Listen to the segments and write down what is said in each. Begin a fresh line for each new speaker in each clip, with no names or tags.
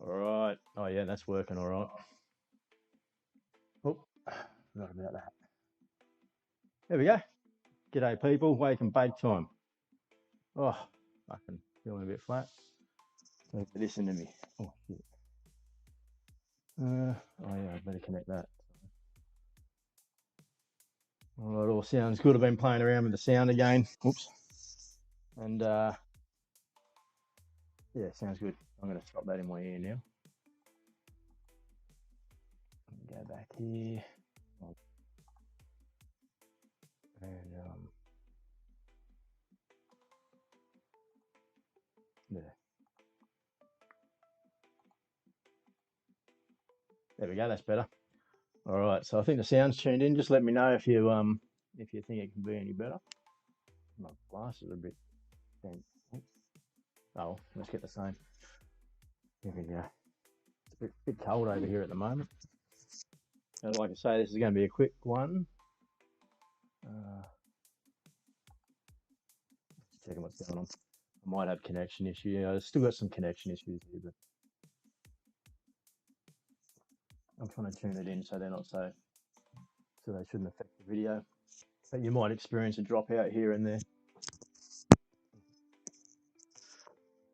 All right. Oh yeah, that's working all right. Oh, not about that. There we go. G'day people, wake and bake time. Oh, fucking feeling a bit flat. Don't listen to me. Oh shit. Oh yeah, I better connect that. All right, all sounds good. I've been playing around with the sound again. Oops. And yeah, sounds good. I'm gonna stop that in my ear now. Go back here. And there. There we go. That's better. All right. So I think the sound's tuned in. Just let me know if you think it can be any better. My glasses are a bit bent. Oh, let's get the same. There we go. It's a bit cold over here at the moment. And like I say, this is going to be a quick one. Just checking what's going on. I might have connection issues. I've still got some connection issues here, but I'm trying to tune it in so they're not so they shouldn't affect the video. But you might experience a dropout here and there.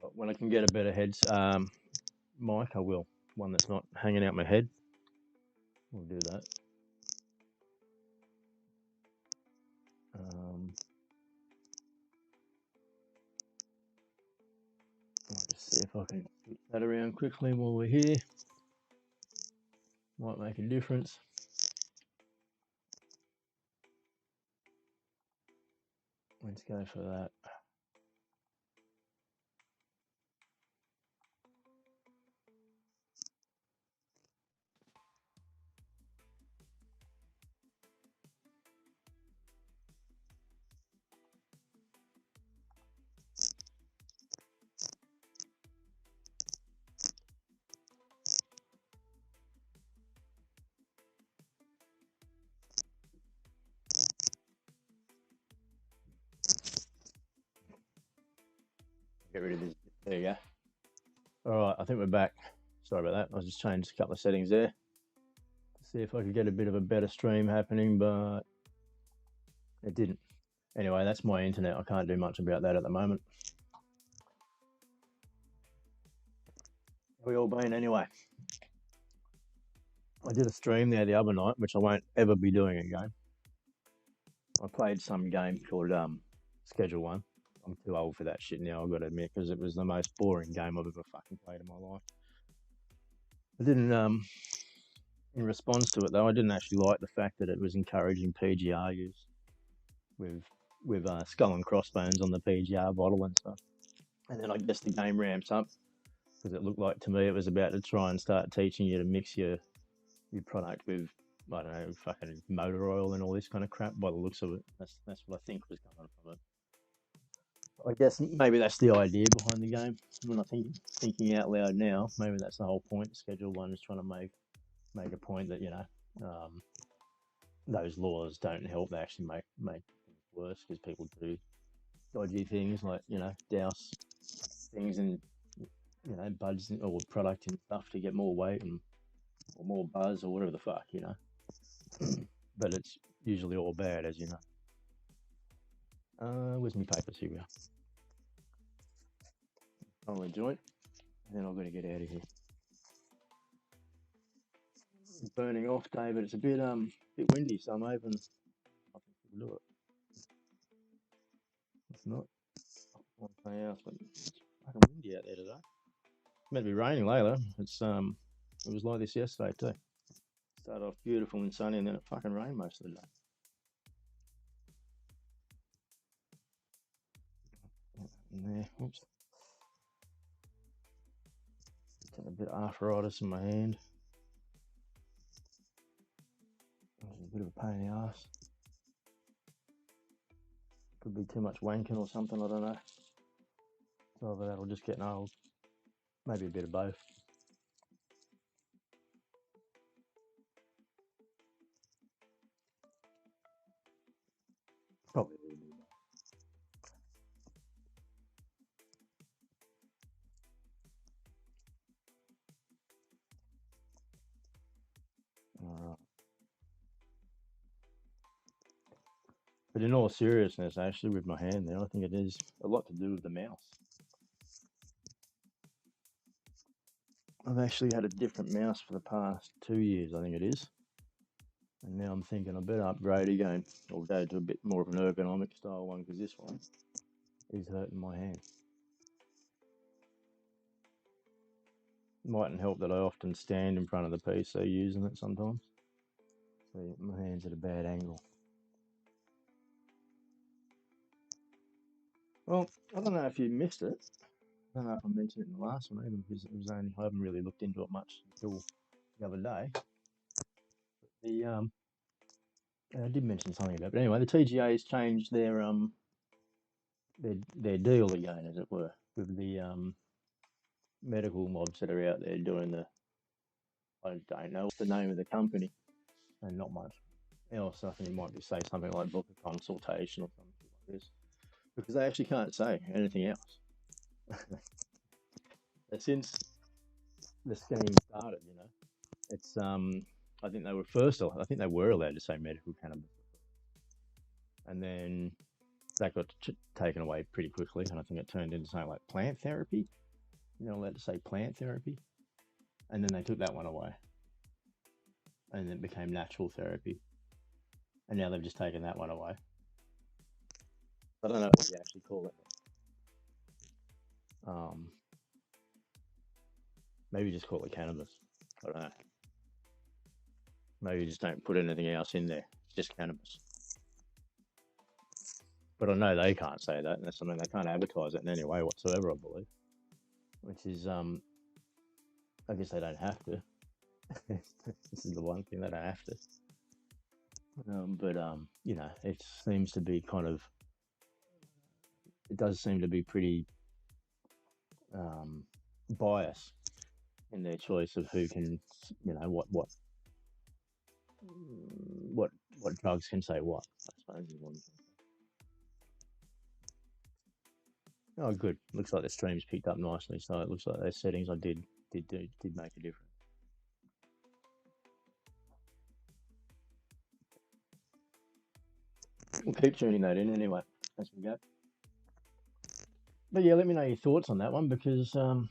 But when I can get a better head mic, I will. One that's not hanging out my head. We'll do that. I'll just see if I can switch that around quickly while we're here. Might make a difference. Let's go for that. Get rid of this. There you go. All right, I think we're back. Sorry about that. I just changed a couple of settings there to see if I could get a bit of a better stream happening, but it didn't. Anyway, that's my internet. I can't do much about that at the moment. How we all been anyway? I did a stream there the other night, which I won't ever be doing again. I played some game called Schedule 1. I'm too old for that shit now, I've got to admit, because it was the most boring game I've ever fucking played in my life. I didn't, in response to it though, I didn't actually like the fact that it was encouraging PGR use with skull and crossbones on the PGR bottle and stuff. And then I guess the game ramps up because it looked like to me it was about to try and start teaching you to mix your product with, I don't know, fucking motor oil and all this kind of crap by the looks of it. That's what I think was going on from it. I guess maybe that's the idea behind the game. When I thinking out loud now, maybe that's the whole point. Schedule 1 is trying to make a point that, you know, those laws don't help. They actually make things worse because people do dodgy things like, you know, douse things in, you know, buds or product and stuff to get more weight or more buzz or whatever the fuck, you know. But it's usually all bad, as you know. Where's my papers? Here we are. I'll enjoy it, and then I've got to get out of here. It's burning off, David. It's a bit windy, so I'm hoping I can do it. It's not. I want something else, but it's fucking windy out there today. It's meant to be raining later. It's it was like this yesterday too. Started off beautiful and sunny, and then it fucking rained most of the day. There, oops. Getting a bit of arthritis in my hand. It's a bit of a pain in the ass. Could be too much wanking or something, I don't know. It's either that or just getting old. Maybe a bit of both. Probably a little bit of both. But in all seriousness, actually, with my hand there, I think it is a lot to do with the mouse. I've actually had a different mouse for the past 2 years, I think it is. And now I'm thinking I better upgrade again, or go to a bit more of an ergonomic style one, because this one is hurting my hand. Mightn't help that I often stand in front of the PC using it sometimes. So my hand's at a bad angle. Well, I don't know if you missed it. I don't know if I mentioned it in the last one either, because it was only, I haven't really looked into it much until the other day. I did mention something about it, but anyway, the TGA has changed their deal again, as it were, with the medical mobs that are out there doing I don't know what's the name of the company, and not much else. I think you might say something like book a consultation or something like this, because they actually can't say anything else. Since the scheme started, it's I think they were allowed to say medical cannabis, and then that got taken away pretty quickly, and I think it turned into something like plant therapy. You're not allowed to say plant therapy, and then they took that one away, and it became natural therapy, and now they've just taken that one away. I don't know what you actually call it. Maybe just call it cannabis. I don't know. Maybe just don't put anything else in there. It's just cannabis. But I know they can't say that, and that's something they can't advertise it in any way whatsoever, I believe. Which is, I guess they don't have to. This is the one thing they don't have to. But it seems to be it does seem to be pretty biased in their choice of who can, what drugs can say what, I suppose is one thing. Oh, good. Looks like the stream's picked up nicely, so it looks like those settings I did make a difference. We'll keep tuning that in anyway as we go. But yeah, let me know your thoughts on that one, because the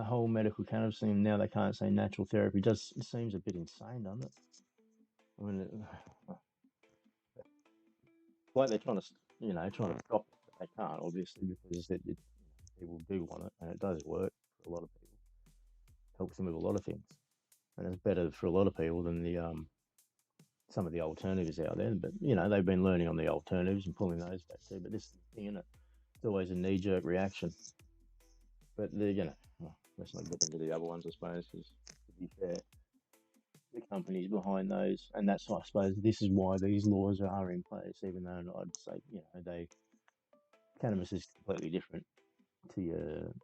whole medical cannabis thing, now they can't say natural therapy, it seems a bit insane, doesn't it? I mean, like they're trying to stop it, but they can't, obviously, because people do want it, and it does work for a lot of people. It helps them with a lot of things, and it's better for a lot of people than some of the alternatives out there. But they've been learning on the alternatives and pulling those back too. But this is the thing, isn't it? It's always a knee-jerk reaction. But let's not get into the other ones, I suppose, because to be fair, the companies behind those, and that's, I suppose, this is why these laws are in place, even though I'd say, cannabis is completely different to your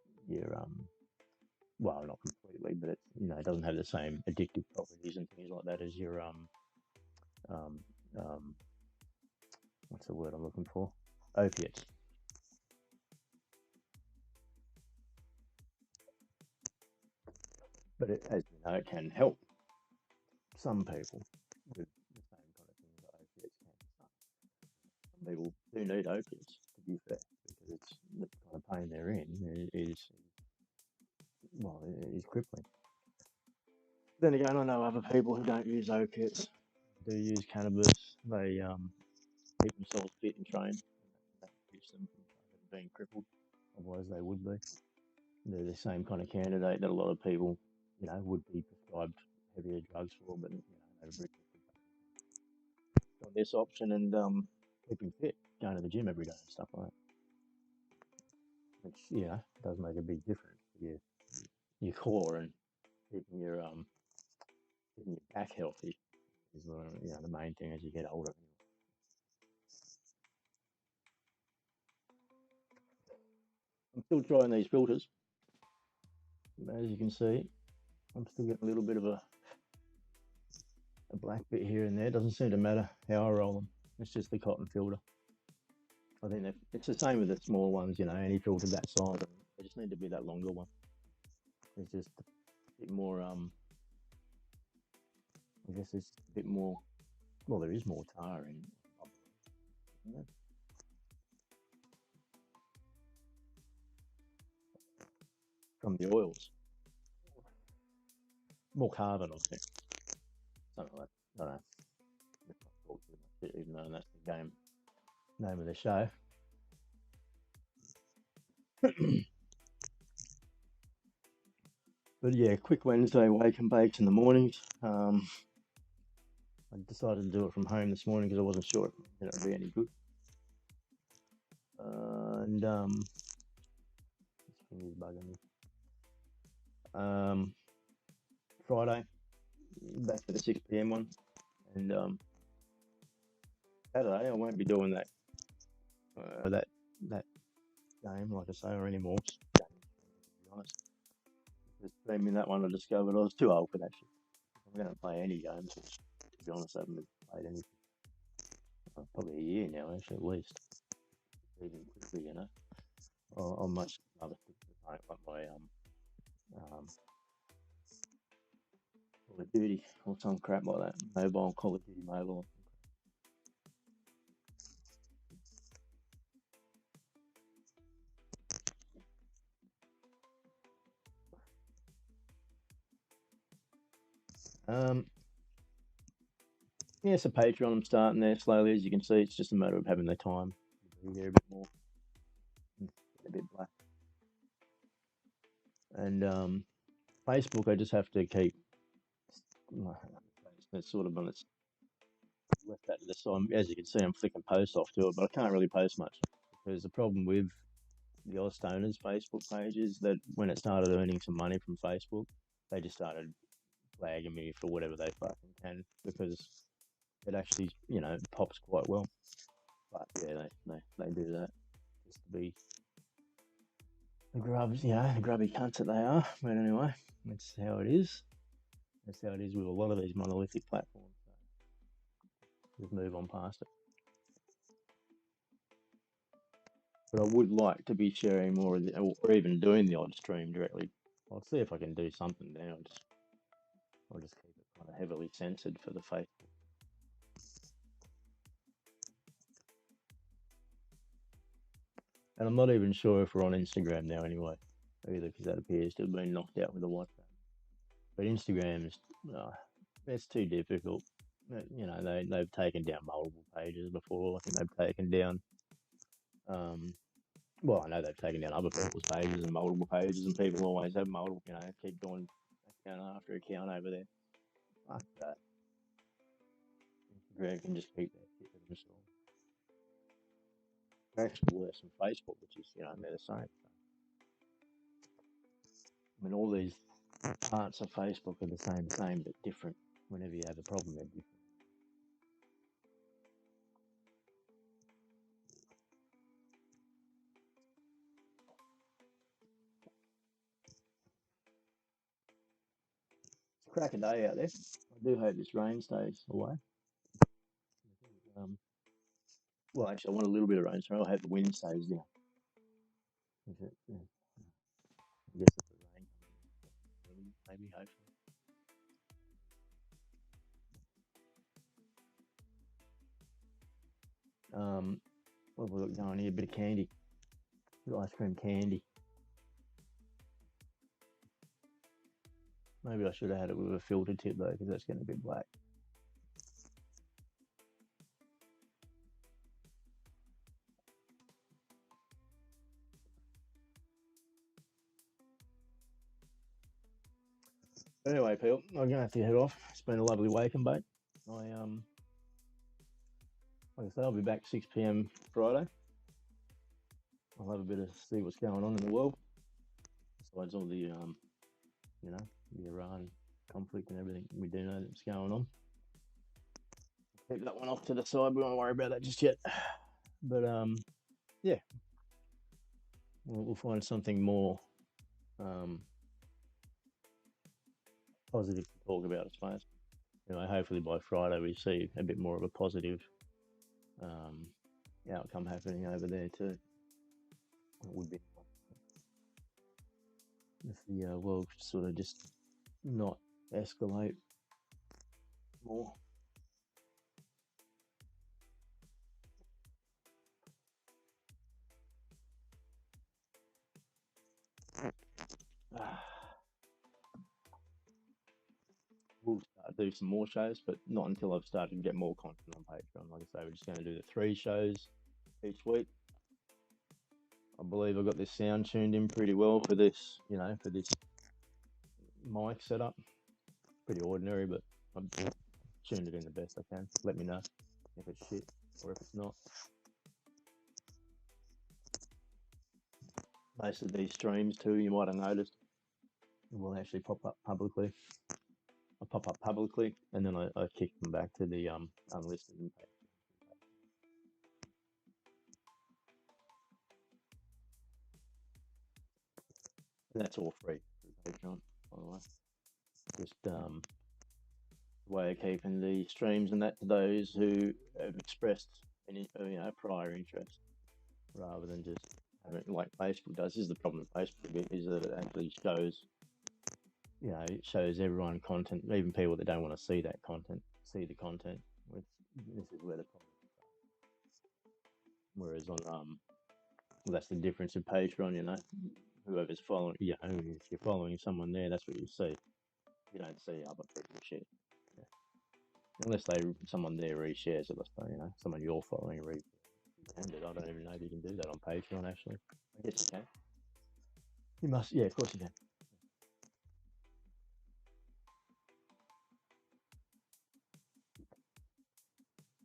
well, not completely, but it doesn't have the same addictive properties and things like that as your what's the word I'm looking for? Opiates. But as you know, it can help some people with the same kind of things that opiates can. Some people do need opiates, to be fair, because it's the kind of pain they're in is crippling. Then again, I know other people who don't use opiates, do use cannabis. They keep themselves fit and trained. That keeps them from being crippled. Otherwise, they would be. They're the same kind of candidate that a lot of people, would be prescribed heavier drugs for, but they've got this option and keeping fit, going to the gym every day and stuff like that. Which does make a big difference for your core and keeping your back healthy is the main thing as you get older. I'm still trying these filters. As you can see, I'm still getting a little bit of a black bit here and there. It doesn't seem to matter how I roll them. It's just the cotton filter. I think that it's the same with the small ones, any filter that size. They just need to be that longer one. It's just a bit more, I guess there's a bit more. Well, there is more tar in, isn't there? From the oils. More carbon, I think. Something like that. I don't know. Let's not talk too much, even though that's the game name of the show. But yeah, quick Wednesday wake and bakes in the mornings. I decided to do it from home this morning because I wasn't sure if it would be any good. And this thing is bugging me. Friday, back to the 6 p.m. one, and Saturday I won't be doing that game, like I say, or any more games, to be honest. Because streaming that one, I discovered I was too old for that shit. I'm going to play any games. To be honest, I haven't played any probably a year now, actually, at least. Even quickly, you know. I'll much rather stick to the like my Call of Duty or some crap like that. Mobile Call of Duty mobile. Yeah, so Patreon, I'm starting there slowly, as you can see. It's just a matter of having the time to be there a bit more, a bit black. And Facebook, I just have to keep. It's sort of on its left that to the side. As you can see, I'm flicking posts off to it, but I can't really post much because the problem with the Ausstoners Facebook page is that when it started earning some money from Facebook, they just started flagging me for whatever they fucking can because it actually, pops quite well. But yeah, they do that just to be the grubs, the grubby cunts that they are. But anyway, that's how it is. That's how it is with a lot of these monolithic platforms. So just move on past it. But I would like to be sharing more of the, or even doing the odd stream directly. I'll see if I can do something now. I'll just keep it kind of heavily censored for the Facebook. And I'm not even sure if we're on Instagram now anyway, either, because that appears to have been knocked out with the WhatsApp. But Instagram is, it's too difficult. They've taken down multiple pages before. I think they've taken down, well, I know they've taken down other people's pages and multiple pages, and people always have multiple, keep going account after account over there. Fuck that. Instagram can just keep that shit to themselves. Actually worse than Facebook, which is, they're the same. I mean, all these parts of Facebook are the same, but different. Whenever you have a problem, they're different. It's a cracking day out there. I do hope this rain stays away. Well, actually, I want a little bit of rain, so I hope the wind stays down. I guess if the rain comes in, maybe, hopefully. What have we got going here? A bit of candy. Ice cream candy. Maybe I should have had it with a filter tip though, because that's getting a bit black. Anyway, people, I'm gonna have to head off. It's been a lovely wake and bake. Like I say, I'll be back 6 p.m. Friday. I'll have a bit of see what's going on in the world. Besides all the the Iran conflict and everything we do know that's going on. Keep that one off to the side. We won't worry about that just yet. But yeah, we'll find something more positive to talk about, I suppose. Hopefully by Friday we see a bit more of a positive outcome happening over there too. It would be if the world sort of just not escalate more. We'll start to do some more shows, but not until I've started to get more content on Patreon. Like I say, we're just going to do the 3 shows each week. I believe I've got this sound tuned in pretty well for this, for this mic setup. Pretty ordinary, but I've tuned it in the best I can. Let me know if it's shit or if it's not. Most of these streams too, you might have noticed, will actually pop up publicly. I pop up publicly, and then I kick them back to the unlisted page. And that's all free through Patreon, by the way. Just way of keeping the streams and that to those who have expressed any prior interest, rather than just having like Facebook does. This is the problem with Facebook, is that it actually shows, it shows everyone content, even people that don't want to see that content, see the content. This is where the problem is. Whereas on that's the difference in Patreon. Whoever's following, if you're following someone there, that's what you see. You don't see other people's shit. Yeah. Unless someone there reshares it, let's say, someone you're following reshares. I don't even know if you can do that on Patreon, actually. I guess you can. You must, yeah, of course you can.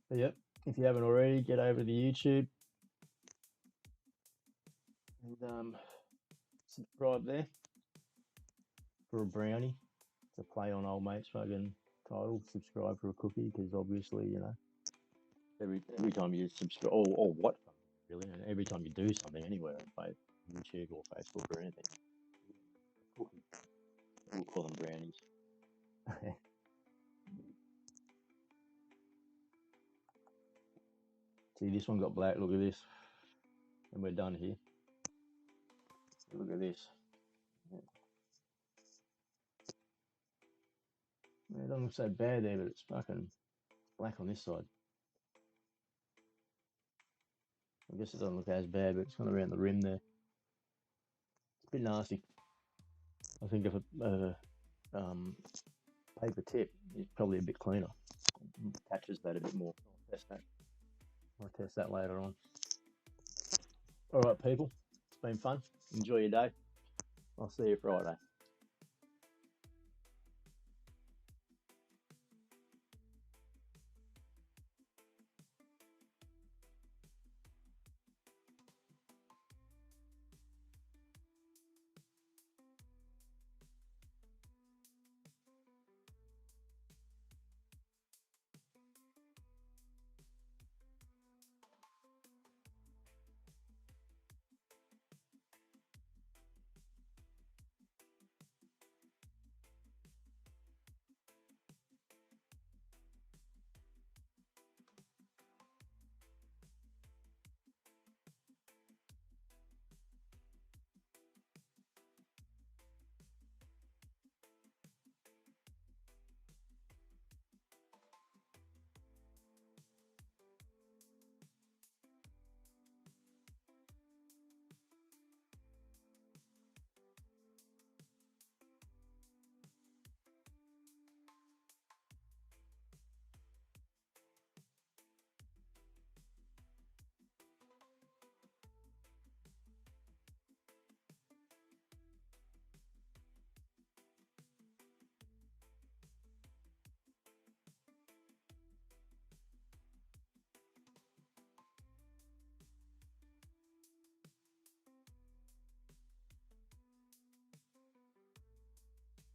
But yep, if you haven't already, get over to YouTube and subscribe there for a brownie. To play on old mate's fucking title. Subscribe for a cookie, because obviously, every time you subscribe, or what, really, and every time you do something anywhere on YouTube or Facebook or anything, cookie. We'll call them brownies. See, this one got black. Look at this, and we're done here. Look at this. It doesn't look so bad there, but it's fucking black on this side. I guess it doesn't look as bad, but it's kind of around the rim there. It's a bit nasty. I think if a paper tip is probably a bit cleaner. It catches that a bit more. I'll test that later on. All right, people. It's been fun. Enjoy your day. I'll see you Friday.